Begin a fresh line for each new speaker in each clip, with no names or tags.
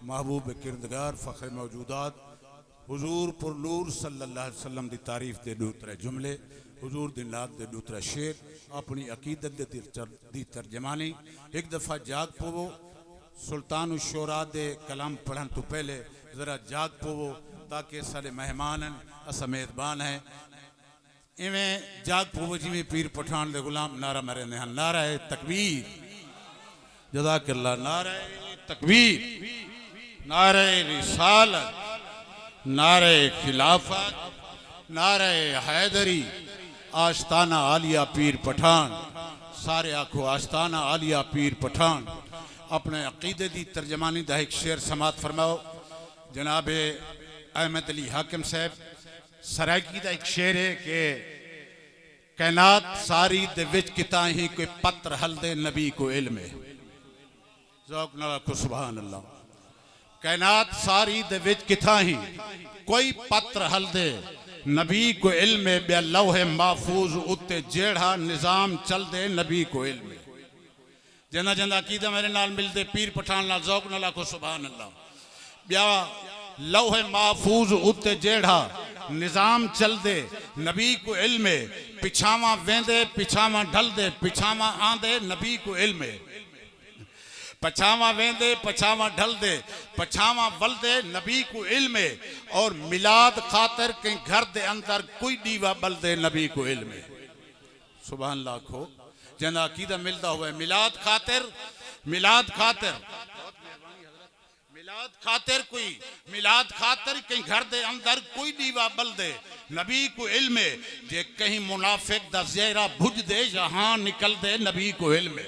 महबूब किरदगार फ़ख्र मौजूदात हुजूर पुरनूर सल्लल्लाहु अलैहि वसल्लम की तारीफ के दूसरे जुमले हुजूर दी नात के दूसरा शेर अपनी अकीदत दी तर्जमानी। एक दफ़ा जाग पवो सुल्तान शोरा दे कलाम पढ़न तो पहले ज़रा जाग पवो ताकि सारे मेहमान हैं असा मेज़बान हैं इवें जाग पवो जिमें पीर पठान दे गुलाम नारा मरे ने नारा है तकबीर जज़ाकल्लाह नारा तकबीर नारे रिसालत नारे खिलाफत नारे हैदरी आस्ताना आलिया पीर पठान सारे आखो आस्ताना आलिया पीर पठान। अपने अकीदे की तर्जमानी का एक शेर समात फरमाओ। जनाब अहमद अली हाकिम साहब सरायकी का एक शेर है कि कैनात सारी दे विच किता ही कोई पत्र हल दे नबी को इल्म है। ज़ौक़ नाल को सुभान अल्लाह। कैनात सारी दे विच किथा ही कोई पत्र हल दे नबी को इल्म बे लौहे महफूज उत्ते जेड़ा निजाम चल दे नबी को इल्म जना जना कीदा मेरे नाल मिलते पीर पठान नाल ज़ौक़ नाल को सुभान अल्लाह। ब्या लौहे महफूज उत्ते जेड़ा निजाम चल दे नबी को इल्म पिछावा वेंदे पिछावा ढल दे पिछावा आंदे नबी को इल्म पछावा वेंदे पछावा ढल दे पछावा वल दे नबी को इल्म और मिलाद खातर के घर दे अंदर कोई दीवा बल दे नबी को इल्म। सुभान अल्लाह को जना अकीदा मिलता हुआ मिलाद खातिर मिलाद खातिर मिलाद खातिर कहीं घर दे अंदर कोई दीवा बल दे नबी को इल्म जे कहीं मुनाफिक दा ज़ेरा भुज दे यहाँ निकल दे नबी को इल्म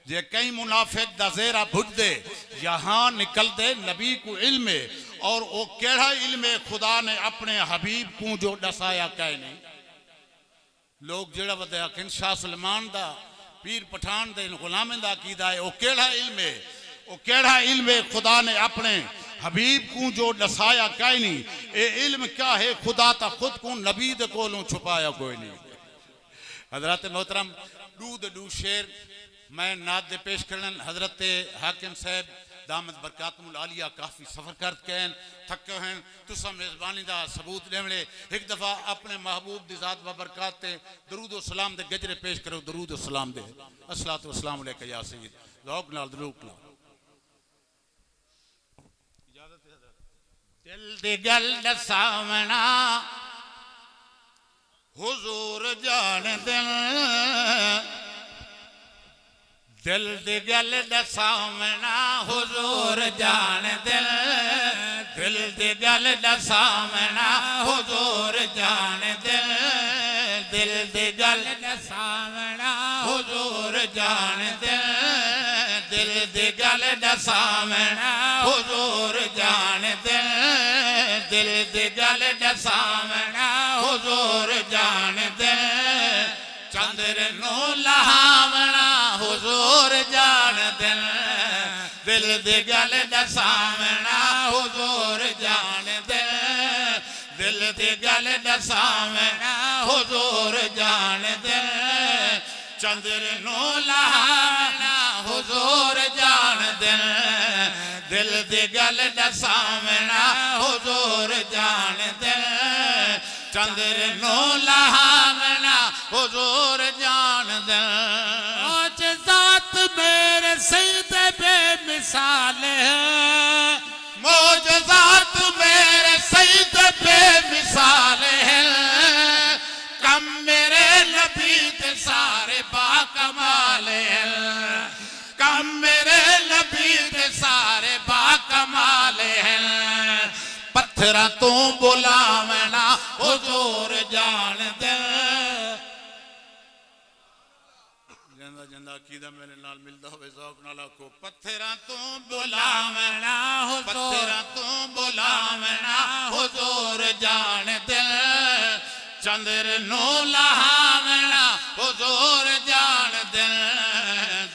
जे कहीं मुनाफिक दा ज़ेरा भुज दे यहाँ निकल दे नबी को इल्म। और वो केड़ा इल्म खुदा ने अपने हबीब को जो दसाया कह नहीं लोग जेड़ा वदया किन शाह सुलेमान दा पीर पठान दे गुलामें दा कीदा है वो केड़ा इल्म खुदा ने अपने हबीब को जो दसाया कह नहीं ये इल्म क्या है खुदा ता खुद को नबी दे कोलों छुपाया कोई नहीं। हजरत मोहतरम दू शेर मैं नात दे पेश करन हजरत हाकिम साहब दामद बरकातुल आलिया काफ़ी सफ़र कर कैन थके हैं तुसा मेज़बानी दा सबूत लेवले एक दफ़ा अपने महबूब दी ज़ात व बरकात ते दरूद व सलाम दे गजरे पेश करो दरूद व सलाम दे अस्सलातु व सलाम अलैका या सय्यद ज़ौक़ नाल दरूद नाल इजाज़त है हज़रत। दिल दी गल दसावना हुजूर जान दिल दिल दी गल दसावना हुजूर जान दिल दिल दी गल दसावना हुजूर जान दिल दिल दी गल दसावना हुजूर जान दिल दिल दी गल दसावना हुजूर जान दिल दिल दी गल दसावना हुजूर जान दिल चंद्र नो लहावना हुजूर जान दिल दिल दी गल दसावना हुजूर जान दिल दिल दी गल दसावना हुजूर जान दिल चंद्र नो लहावना हुजूर जान दिल दिल दी गल दसावना हुजूर जान दिल चंद्र नो लहावना हुजूर जान दिल। मौजज़ात मेरे सईद बेमिसाल है मौजज़ात मेरे सईद बेमिसाल है कम मेरे नबी दे सारे बाकमाल है कम मेरे नबी दे सारे बाकमाल है पत्थरा तो बुलावना हुजूर जान दे जंदा जंदा कीदा मेरे नाल मिलदा होवे ज़ौक़ नाल को पत्थरा तो बुलावना हुजूर जान दे चंद्र नो लहावना हुजूर जान दे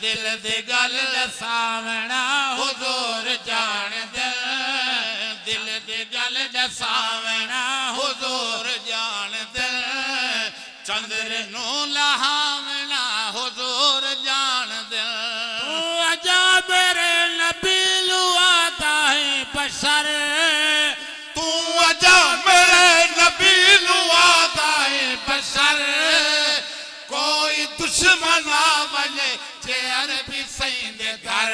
दिल दी गल दसावना हुजूर जान दे दिल दी गल दसावना हुजूर जान दे चंद्र नो लहावना हुजूर जान दे। अजा मेरे नबी लुआ
बशर
तू अजा मेरे नबी
लुआदाए बशर
कोई दुश्मन आवले
जे अरबी सईंदे घर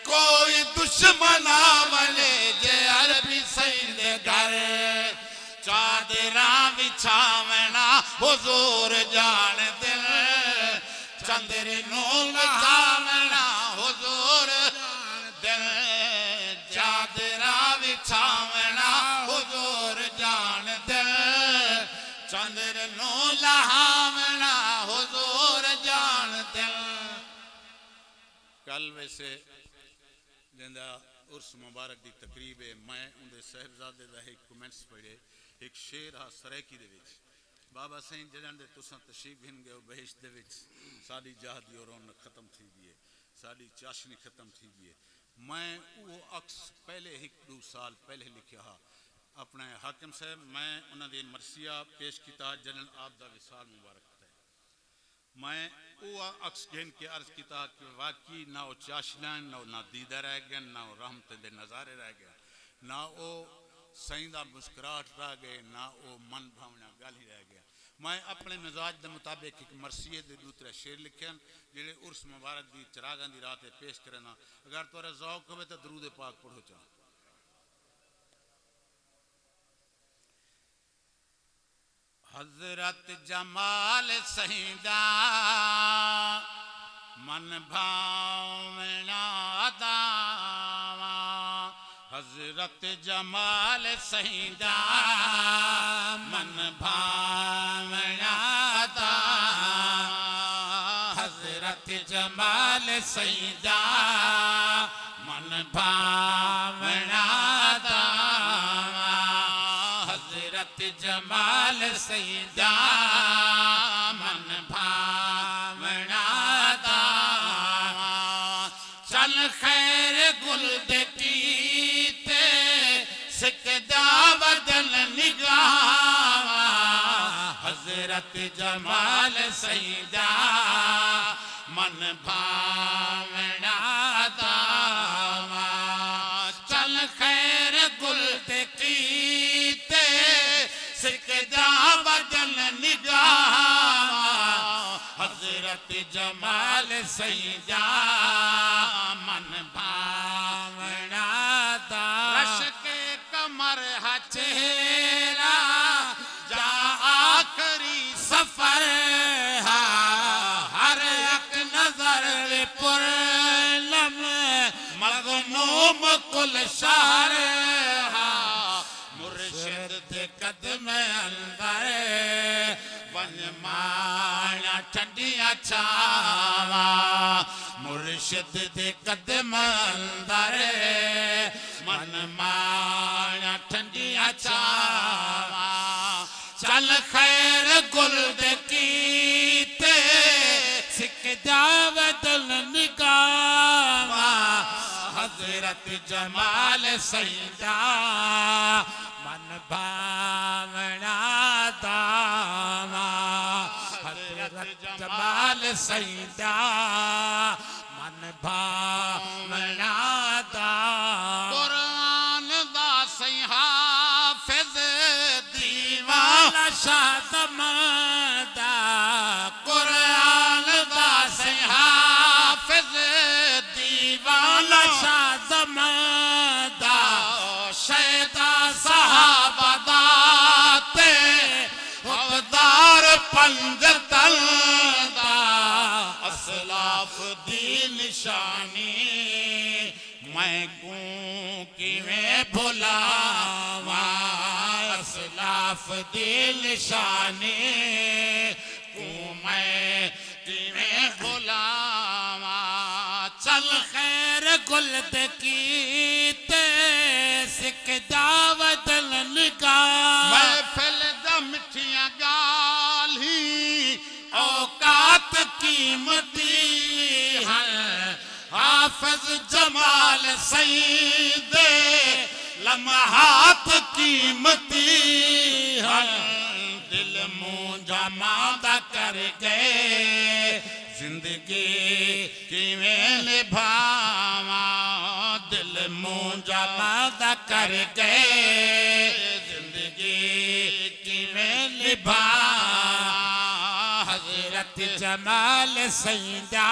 कोई दुश्मन आवले
जे अरबी सईंदे घर चादरा बिछावना हुजूर जान दिल चंद्र नो लहावना हुजूर दिल चादरा बिछावना हुजूर जान दिल चंद्र नो लहावना हुजूर जान दिल।
कल वैसे जिंदा उर्स मुबारक की तकरीब है मैं उनके साहिबजादे का एक कमेंट्स पढ़े एक शेर हा सरैकी दे विच बाबा साईं जड़न दे तुसां तशरीफ हिन गए बहिश दे विच साडी जाह दी रौनक खत्म थी गई है साडी चाशनी खत्म थी गई है। मैं वो अक्स पहले एक दो साल पहले लिखा हा अपने हाकिम साहब मैं उन्होंने मरसिया पेश किया जनरल आप दा विसाल मुबारक है। मैं वो अक्स गिन के अर्ज किया कि वाकई ना वो चाशना ना दीदा रह गया ना वो रहमत दे नज़ारे रह गया ना वो सही दा मुस्कुराहट रह गए ना वो मन भावना गल ही रह गया। मैं अपने मिजाज के मुताबिक एक मरसिए के दूसरे शेर लिखे जेडे उर्स मुबारक की चिरागां की रात पेश करना अगर तुरा जौक हो तो दरूद पाक पढ़ो चाह।
हजरत जमाल सहीदा मन भावना दावा हजरत जमाल सहीदा मन भावना दावा हजरत जमाल सहीदा मन भावना दावा हजरत जमाल सईदा मन भावना दावा चल खैर गुल दे कीते सिकदा बदल निगावा हजरत जमाल सईदा मन भावना दावा चल खैर गुल दे कीते सिकदा बदल निगाह हजरत जमाल सईदा मन भावना दावा रश के कमर हा चेहरा जा आखरी सफर हा हर एक नजर पुर लम मगनूम कुल शहर हा मुर्शिद दे कदम अंदर वन माना ठंडिया छावा मुर्शिद दे कदम अंदर मन माना ठंडिया छावा चल खैर गुल दे कीते सिकदा बदल निगावा हजरत जमाल सईदा मन भावना दावा हजरत जमाल सईदा मन भावना दावा कुरान दा सही हाफिज दीवाना शादमदा कुरान दा सही हाफिज दीवाना शादमदा शैदा सहाबा दाते हकदार पंजतन दा असलाफ दी निशानी मैं कूं किवें भुलावा असलाफ दी निशानी कूं मैं किवें भुलावा चल खैर गुल दे कीते सिकदा बदल निगाह महफिल दा मिठियां गाली औकात कीमती है हाफिज जमाल सईदे लम्हात कीमती है दिल मूंझा मादा कर गए जिंदगी किवें निभावा दिल मुंजा मादा कर गए जिंदगी की में निभा हजरत जमाल सैदा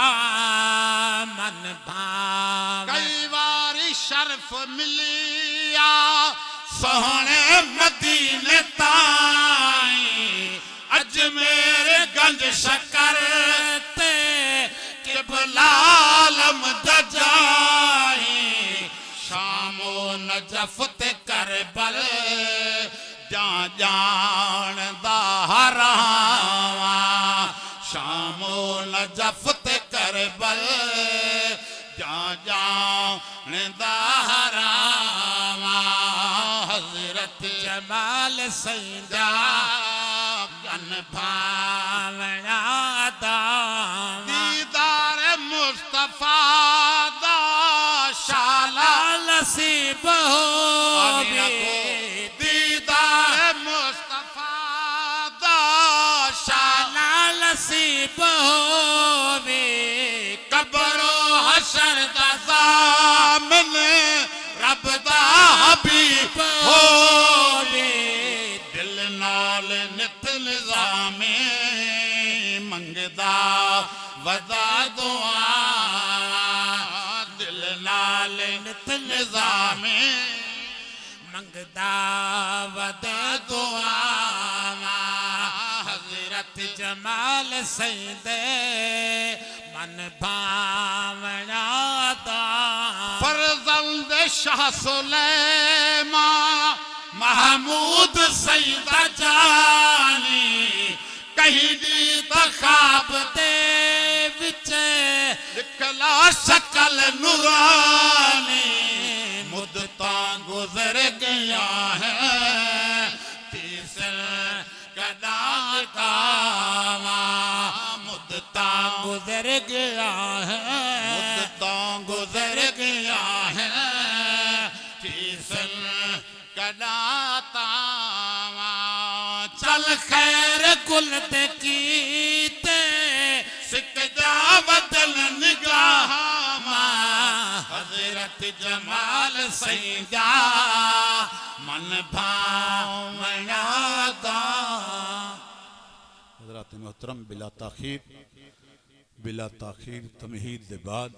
मन भाव
कई बारी शर्फ मिलिया सोहने मदीने ताई
अजमेर गंज शकर ते किबलालम दजाई शामो नजफ ते करबल जा जान दा हरावा शामो नजफ ते करबल जा जान दा हरावा हजरत जमाल सैदा गन भावना दावा
दीदार मुस्तफा दा शाला
नसीब होवे
दीदार मुस्तफा दा शाला
नसीब होवे कब्रो हशर दा
सामन रब दा हबीब
होवे दिल नाल नित निजामे मंगदा वदा दुआ दिल नाल नित निजामे मंगदा वदा दुआ हजरत जमाल सैदे मन भावना दा
फरजंद शाह सुलेमा
महमूद सैदा जानी कहीं दी ख्वाब दे विच
निकला
शकल नूरानी मुद्दतां गुजर गया है तीसर कदा कावा मुद्दतां गुजर गया है मुद्दतां गुजर गया है तीसर कदा तावा चल खैर कुल ते कीते सिक जा बदल निगाह हजरत जमाल सैदा मन भावना दा
हज़रात मोहतरम बिला ताखीर तमहीद दे बाद